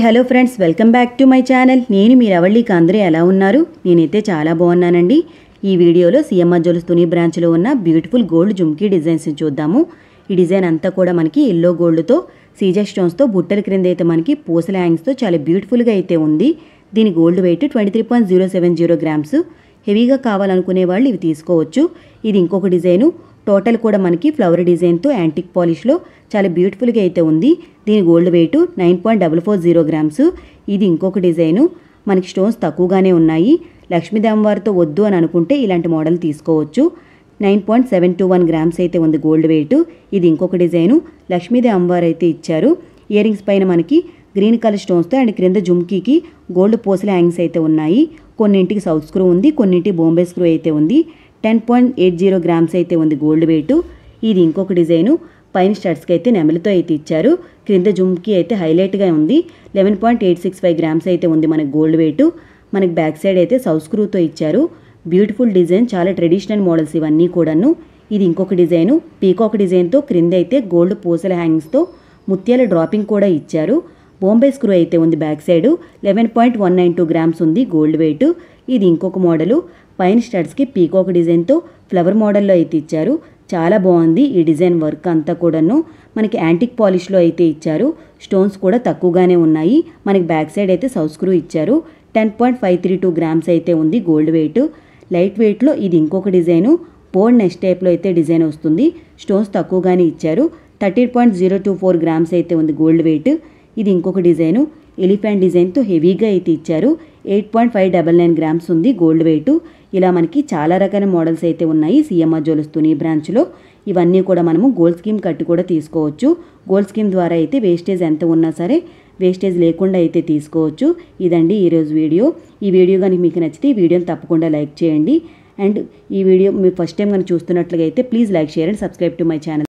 Hello friends, welcome back to my channel. నేను మీ రవళిక. అందరూ ఎలా ఉన్నారు? నేనైతే చాలా బాగున్నానండి. ఈ వీడియోలో సిఎంఆర్ జ్యువెలర్స్ తుని బ్రాంచ్లో ఉన్న బ్యూటిఫుల్ గోల్డ్ జుమ్కీ డిజైన్స్ చూద్దాము. ఈ డిజైన్ అంతా కూడా మనకి ఎల్లో గోల్డ్తో సీజర్ స్టోన్స్తో బుట్టల క్రింద అయితే మనకి పూసల హ్యాంగ్స్తో చాలా బ్యూటిఫుల్గా అయితే ఉంది. దీని గోల్డ్ వెయిట్ 23.070 గ్రామ్స్. హెవీగా కావాలనుకునే వాళ్ళు ఇవి తీసుకోవచ్చు. ఇది ఇంకొక డిజైను. టోటల్ కూడా మనకి ఫ్లవర్ డిజైన్తో యాంటిక్ పాలిష్లో చాలా బ్యూటిఫుల్గా అయితే ఉంది. దీని గోల్డ్ వెయిట్ 9.440 గ్రామ్స్. ఇది ఇంకొక డిజైను. మనకి స్టోన్స్ తక్కువగానే ఉన్నాయి. లక్ష్మీదేవి అమ్మవారితో వద్దు అని అనుకుంటే ఇలాంటి మోడల్ తీసుకోవచ్చు. 9.721 గ్రామ్స్ అయితే ఉంది గోల్డ్ వెయిట్. ఇది ఇంకొక డిజైను. లక్ష్మీదేవి అమ్మవారు అయితే ఇచ్చారు. ఇయర్ రింగ్స్ పైన మనకి గ్రీన్ కలర్ స్టోన్స్తో అండ్ క్రింద జుమ్కీకి గోల్డ్ పూసల హ్యాంగ్స్ అయితే ఉన్నాయి. కొన్నింటికి సౌత్ స్క్రూ ఉంది, కొన్నింటికి బాంబే స్క్రూ అయితే ఉంది. 10.80 గ్రామ్స్ అయితే ఉంది గోల్డ్ వెయిట్. ఇది ఇంకొక డిజైను. పైన స్టడ్స్కి అయితే నెమలితో అయితే ఇచ్చారు. క్రింద జుమ్కీ అయితే హైలైట్గా ఉంది. 11.865 గ్రామ్స్ అయితే ఉంది మనకి గోల్డ్ వెయిట్. మనకి బ్యాక్ సైడ్ అయితే సౌత్ స్క్రూతో ఇచ్చారు. బ్యూటిఫుల్ డిజైన్, చాలా ట్రెడిషనల్ మోడల్స్ ఇవన్నీ కూడాను. ఇది ఇంకొక డిజైను. పీకాక్ డిజైన్తో క్రింద అయితే గోల్డ్ పూసల హ్యాంగ్స్తో ముత్యాల డ్రాపింగ్ కూడా ఇచ్చారు. బాంబే స్క్రూ అయితే ఉంది బ్యాక్ సైడ్. 11.192 గ్రామ్స్ ఉంది గోల్డ్ వెయిట్. ఇది ఇంకొక మోడలు. పైన స్టడ్స్కి పీకాక్ డిజైన్తో ఫ్లవర్ మోడల్లో అయితే ఇచ్చారు. చాలా బాగుంది ఈ డిజైన్ వర్క్ అంతా కూడాను. మనకి యాంటిక్ పాలిష్లో అయితే ఇచ్చారు. స్టోన్స్ కూడా తక్కువగానే ఉన్నాయి. మనకి బ్యాక్ సైడ్ అయితే సౌత్ స్క్రూ ఇచ్చారు. 10.532 గ్రామ్స్ అయితే ఉంది గోల్డ్ వెయిట్. లైట్ వెయిట్లో ఇది ఇంకొక డిజైను. బోర్డ్ నెక్స్ట్ టైప్లో అయితే డిజైన్ వస్తుంది. స్టోన్స్ తక్కువగానే ఇచ్చారు. 13.024 గ్రామ్స్ అయితే ఉంది గోల్డ్ వెయిట్. ఇది ఇంకొక డిజైను. ఎలిఫెంట్ డిజైన్తో హెవీగా అయితే ఇచ్చారు. 8.599 గ్రామ్స్ ఉంది గోల్డ్ వెయిట్. ఇలా మనకి చాలా రకాల మోడల్స్ అయితే ఉన్నాయి సిఎంఆర్ జ్యువెలర్స్ తుని బ్రాంచ్లో. ఇవన్నీ కూడా మనము గోల్డ్ స్కీమ్ కట్టి కూడా తీసుకోవచ్చు. గోల్డ్ స్కీమ్ ద్వారా అయితే వేస్టేజ్ ఎంత ఉన్నా సరే వేస్టేజ్ లేకుండా అయితే తీసుకోవచ్చు. ఇదండి ఈరోజు వీడియో. ఈ వీడియో కానీ మీకు నచ్చితే ఈ వీడియోని తప్పకుండా లైక్ చేయండి. అండ్ ఈ వీడియో మీరు ఫస్ట్ టైం కానీ చూస్తున్నట్లుగా అయితే please like, share and subscribe to my channel.